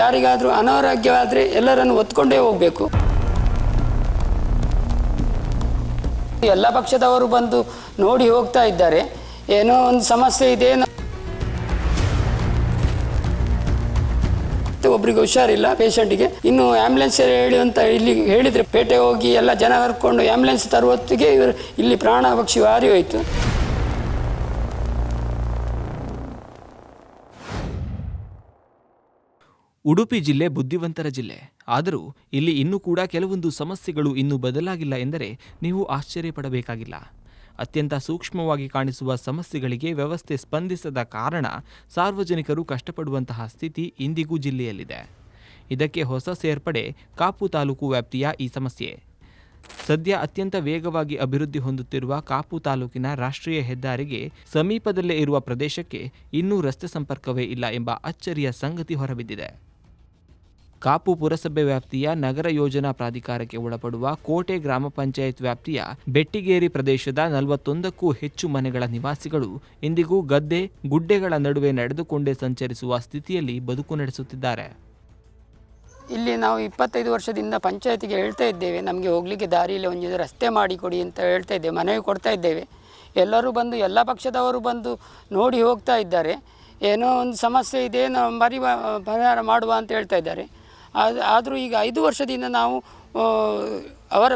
ಯಾರಿಗಾದರೂ ಅನಾರೋಗ್ಯವಾದರೆ ಎಲ್ಲರನ್ನು ಒತ್ಕೊಂಡೇ ಹೋಗಬೇಕು. ಎಲ್ಲ ಪಕ್ಷದವರು ಬಂದು ನೋಡಿ ಹೋಗ್ತಾ ಇದ್ದಾರೆ. ಏನೋ ಒಂದು ಸಮಸ್ಯೆ ಇದೆ, ಒಬ್ಬರಿಗೆ ಹುಷಾರಿಲ್ಲ ಪೇಷಂಟಿಗೆ, ಇನ್ನು ಆ್ಯಂಬುಲೆನ್ಸ್ ಹೇಳಿ ಅಂತ ಇಲ್ಲಿ ಹೇಳಿದರೆ ಪೇಟೆ ಹೋಗಿ ಎಲ್ಲ ಜನ ಕರ್ಕೊಂಡು ಆ್ಯಂಬುಲೆನ್ಸ್ ತರುವತ್ತಿಗೆ ಇವರು ಇಲ್ಲಿ ಪ್ರಾಣ ಪಕ್ಷಿ ಹಾರಿ ಹೋಯಿತು. ಉಡುಪಿ ಜಿಲ್ಲೆ ಬುದ್ಧಿವಂತರ ಜಿಲ್ಲೆ. ಆದರೂ ಇಲ್ಲಿ ಇನ್ನೂ ಕೂಡ ಕೆಲವೊಂದು ಸಮಸ್ಯೆಗಳು ಇನ್ನೂ ಬದಲಾಗಿಲ್ಲ ಎಂದರೆ ನೀವು ಆಶ್ಚರ್ಯಪಡಬೇಕಾಗಿಲ್ಲ. ಅತ್ಯಂತ ಸೂಕ್ಷ್ಮವಾಗಿ ಕಾಣಿಸುವ ಸಮಸ್ಯೆಗಳಿಗೆ ವ್ಯವಸ್ಥೆ ಸ್ಪಂದಿಸದ ಕಾರಣ ಸಾರ್ವಜನಿಕರು ಕಷ್ಟಪಡುವಂತಹ ಸ್ಥಿತಿ ಇಂದಿಗೂ ಜಿಲ್ಲೆಯಲ್ಲಿದೆ. ಇದಕ್ಕೆ ಹೊಸ ಸೇರ್ಪಡೆ ಕಾಪು ತಾಲೂಕು ವ್ಯಾಪ್ತಿಯ ಈ ಸಮಸ್ಯೆ. ಸದ್ಯ ಅತ್ಯಂತ ವೇಗವಾಗಿ ಅಭಿವೃದ್ಧಿ ಹೊಂದುತ್ತಿರುವ ಕಾಪು ತಾಲೂಕಿನ ರಾಷ್ಟ್ರೀಯ ಹೆದ್ದಾರಿಗೆ ಸಮೀಪದಲ್ಲೇ ಇರುವ ಪ್ರದೇಶಕ್ಕೆ ಇನ್ನೂ ರಸ್ತೆ ಸಂಪರ್ಕವೇ ಇಲ್ಲ ಎಂಬ ಅಚ್ಚರಿಯ ಸಂಗತಿ ಹೊರಬಿದ್ದಿದೆ. ಕಾಪು ಪುರಸಭೆ ವ್ಯಾಪ್ತಿಯ ನಗರ ಯೋಜನಾ ಪ್ರಾಧಿಕಾರಕ್ಕೆ ಒಳಪಡುವ ಕೋಟೆ ಗ್ರಾಮ ಪಂಚಾಯತ್ ವ್ಯಾಪ್ತಿಯ ಬೆಟ್ಟಿಗೇರಿ ಪ್ರದೇಶದ 41ಕ್ಕೂ ಹೆಚ್ಚು ಮನೆಗಳ ನಿವಾಸಿಗಳು ಇಂದಿಗೂ ಗದ್ದೆ ಗುಡ್ಡೆಗಳ ನಡುವೆ ನಡೆದುಕೊಂಡೇ ಸಂಚರಿಸುವ ಸ್ಥಿತಿಯಲ್ಲಿ ಬದುಕು ನಡೆಸುತ್ತಿದ್ದಾರೆ. ಇಲ್ಲಿ ನಾವು 25 ವರ್ಷದಿಂದ ಪಂಚಾಯತಿಗೆ ಹೇಳ್ತಾ ಇದ್ದೇವೆ, ನಮಗೆ ಹೋಗಲಿಕ್ಕೆ ದಾರಿಯಲ್ಲಿ ಒಂದು ರಸ್ತೆ ಮಾಡಿಕೊಡಿ ಅಂತ ಹೇಳ್ತಾ ಇದ್ದೇವೆ, ಮನವಿ ಕೊಡ್ತಾ ಇದ್ದೇವೆ. ಎಲ್ಲರೂ ಬಂದು ಎಲ್ಲ ಪಕ್ಷದವರು ಬಂದು ನೋಡಿ ಹೋಗ್ತಾ ಇದ್ದಾರೆ. ಏನೋ ಒಂದು ಸಮಸ್ಯೆ ಇದೆ, ನಾವು ಪರಿಹಾರ ಮಾಡುವ ಅಂತ ಹೇಳ್ತಾ ಇದ್ದಾರೆ. ಆದರೂ ಈಗ 5 ವರ್ಷದಿಂದ ನಾವು ಅವರ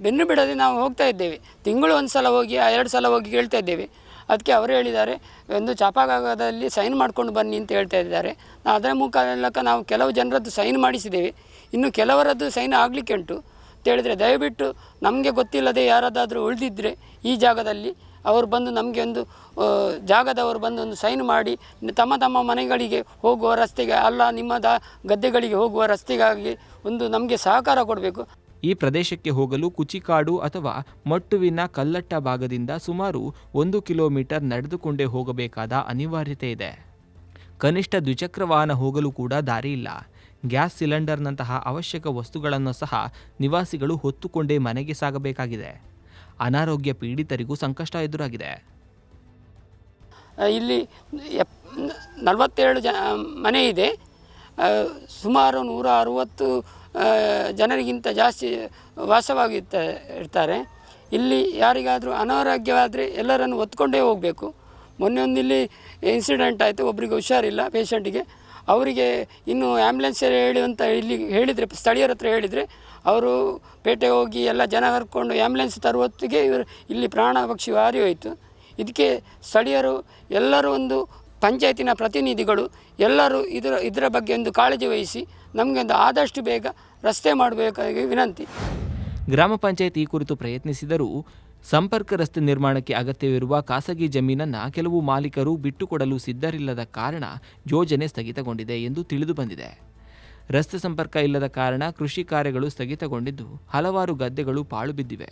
ಬೆನ್ನು ಬಿಡದೆ ನಾವು ಹೋಗ್ತಾ ಇದ್ದೇವೆ. ತಿಂಗಳು 1 ಸಲ ಹೋಗಿ 2 ಸಲ ಹೋಗಿ ಕೇಳ್ತಾ ಇದ್ದೇವೆ. ಅದಕ್ಕೆ ಅವರು ಹೇಳಿದ್ದಾರೆ, ಒಂದು ಚಾಪಕಾಗದಲ್ಲಿ ಸೈನ್ ಮಾಡ್ಕೊಂಡು ಬನ್ನಿ ಅಂತ ಹೇಳ್ತಾ ಇದ್ದಾರೆ. ಅದರ ಮೂಲಕ ನಾವು ಕೆಲವು ಜನರದ್ದು ಸೈನ್ ಮಾಡಿಸಿದ್ದೇವೆ, ಇನ್ನು ಕೆಲವರದ್ದು ಸೈನ್ ಆಗಲಿಕ್ಕೆ ಉಂಟು ಅಂತ ಹೇಳಿದರೆ, ದಯವಿಟ್ಟು ನಮಗೆ ಗೊತ್ತಿಲ್ಲದೆ ಯಾರದಾದರೂ ಉಳಿದಿದ್ದರೆ ಈ ಜಾಗದಲ್ಲಿ ಅವರು ಬಂದು ನಮಗೆ ಒಂದು ಜಾಗದವರು ಬಂದು ಒಂದು ಸೈನ್ ಮಾಡಿ ತಮ್ಮ ಮನೆಗಳಿಗೆ ಹೋಗುವ ರಸ್ತೆಗೆ ಅಲ್ಲ ನಿಮ್ಮ ಗದ್ದೆಗಳಿಗೆ ಹೋಗುವ ರಸ್ತೆಗಾಗಿ ಒಂದು ನಮಗೆ ಸಹಕಾರ ಕೊಡಬೇಕು. ಈ ಪ್ರದೇಶಕ್ಕೆ ಹೋಗಲು ಕುಚಿಕಾಡು ಅಥವಾ ಮಟ್ಟುವಿನ ಕಲ್ಲಟ್ಟ ಭಾಗದಿಂದ ಸುಮಾರು 1 ಕಿಲೋಮೀಟರ್ ನಡೆದುಕೊಂಡೇ ಹೋಗಬೇಕಾದ ಅನಿವಾರ್ಯತೆ ಇದೆ. ಕನಿಷ್ಠ ದ್ವಿಚಕ್ರ ವಾಹನ ಹೋಗಲು ಕೂಡ ದಾರಿ ಇಲ್ಲ. ಗ್ಯಾಸ್ ಸಿಲಿಂಡರ್ನಂತಹ ಅವಶ್ಯಕ ವಸ್ತುಗಳನ್ನು ಸಹ ನಿವಾಸಿಗಳು ಹೊತ್ತುಕೊಂಡೇ ಮನೆಗೆ ಸಾಗಬೇಕಾಗಿದೆ. ಅನಾರೋಗ್ಯ ಪೀಡಿತರಿಗೂ ಸಂಕಷ್ಟ ಎದುರಾಗಿದೆ. ಇಲ್ಲಿ 47 ಮನೆ ಇದೆ. ಸುಮಾರು 160 ಜನರಿಗಿಂತ ಜಾಸ್ತಿ ವಾಸವಾಗಿರ್ತಾರೆ. ಇಲ್ಲಿ ಯಾರಿಗಾದರೂ ಅನಾರೋಗ್ಯವಾದರೆ ಎಲ್ಲರನ್ನು ಒತ್ಕೊಂಡೇ ಹೋಗಬೇಕು. ಮೊನ್ನೆ ಒಂದು ಇಲ್ಲಿ ಇನ್ಸಿಡೆಂಟ್ ಆಯಿತು, ಒಬ್ಬರಿಗೆ ಹುಷಾರಿಲ್ಲ ಪೇಷಂಟಿಗೆ, ಅವರಿಗೆ ಇನ್ನು ಆ್ಯಂಬುಲೆನ್ಸ್ ಹೇಳಿ ಅಂತ ಇಲ್ಲಿ ಹೇಳಿದರೆ ಸ್ಥಳೀಯರ ಹತ್ರ ಹೇಳಿದರೆ ಅವರು ಪೇಟೆ ಹೋಗಿ ಎಲ್ಲ ಜನ ಕರ್ಕೊಂಡು ಆ್ಯಂಬುಲೆನ್ಸ್ ತರುವತ್ತಿಗೆ ಇವರು ಇಲ್ಲಿ ಪ್ರಾಣ ಪಕ್ಷಿ ಹಾರಿ ಹೋಯಿತು. ಇದಕ್ಕೆ ಸ್ಥಳೀಯರು ಎಲ್ಲರೂ ಒಂದು ಪಂಚಾಯತಿನ ಪ್ರತಿನಿಧಿಗಳು ಎಲ್ಲರೂ ಇದರ ಬಗ್ಗೆ ಒಂದು ಕಾಳಜಿ ವಹಿಸಿ ನಮಗೆ ಒಂದು ಆದಷ್ಟು ಬೇಗ ರಸ್ತೆ ಮಾಡಬೇಕಾಗಿ ವಿನಂತಿ. ಗ್ರಾಮ ಪಂಚಾಯತ್ ಈ ಕುರಿತು ಪ್ರಯತ್ನಿಸಿದರೂ ಸಂಪರ್ಕ ರಸ್ತೆ ನಿರ್ಮಾಣಕ್ಕೆ ಅಗತ್ಯವಿರುವ ಖಾಸಗಿ ಜಮೀನನ್ನು ಕೆಲವು ಮಾಲೀಕರು ಬಿಟ್ಟುಕೊಡಲು ಸಿದ್ಧರಿಲ್ಲದ ಕಾರಣ ಯೋಜನೆ ಸ್ಥಗಿತಗೊಂಡಿದೆ ಎಂದು ತಿಳಿದು ಬಂದಿದೆ. ರಸ್ತೆ ಸಂಪರ್ಕ ಇಲ್ಲದ ಕಾರಣ ಕೃಷಿ ಕಾರ್ಯಗಳು ಸ್ಥಗಿತಗೊಂಡಿದ್ದು ಹಲವಾರು ಗದ್ದೆಗಳು ಪಾಳು ಬಿದ್ದಿವೆ.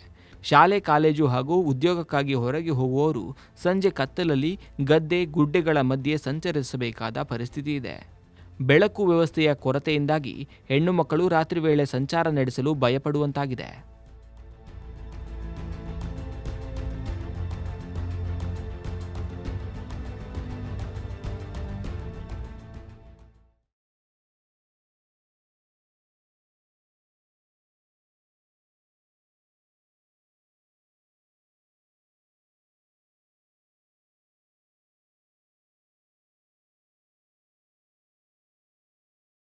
ಶಾಲೆ ಕಾಲೇಜು ಹಾಗೂ ಉದ್ಯೋಗಕ್ಕಾಗಿ ಹೊರಗೆ ಹೋಗುವವರು ಸಂಜೆ ಕತ್ತಲಲ್ಲಿ ಗದ್ದೆ ಗುಡ್ಡೆಗಳ ಮಧ್ಯೆ ಸಂಚರಿಸಬೇಕಾದ ಪರಿಸ್ಥಿತಿ ಇದೆ. ಬೆಳಕು ವ್ಯವಸ್ಥೆಯ ಕೊರತೆಯಿಂದಾಗಿ ಹೆಣ್ಣು ಮಕ್ಕಳು ರಾತ್ರಿ ವೇಳೆ ಸಂಚಾರ ನಡೆಸಲು ಭಯಪಡುವಂತಾಗಿದೆ.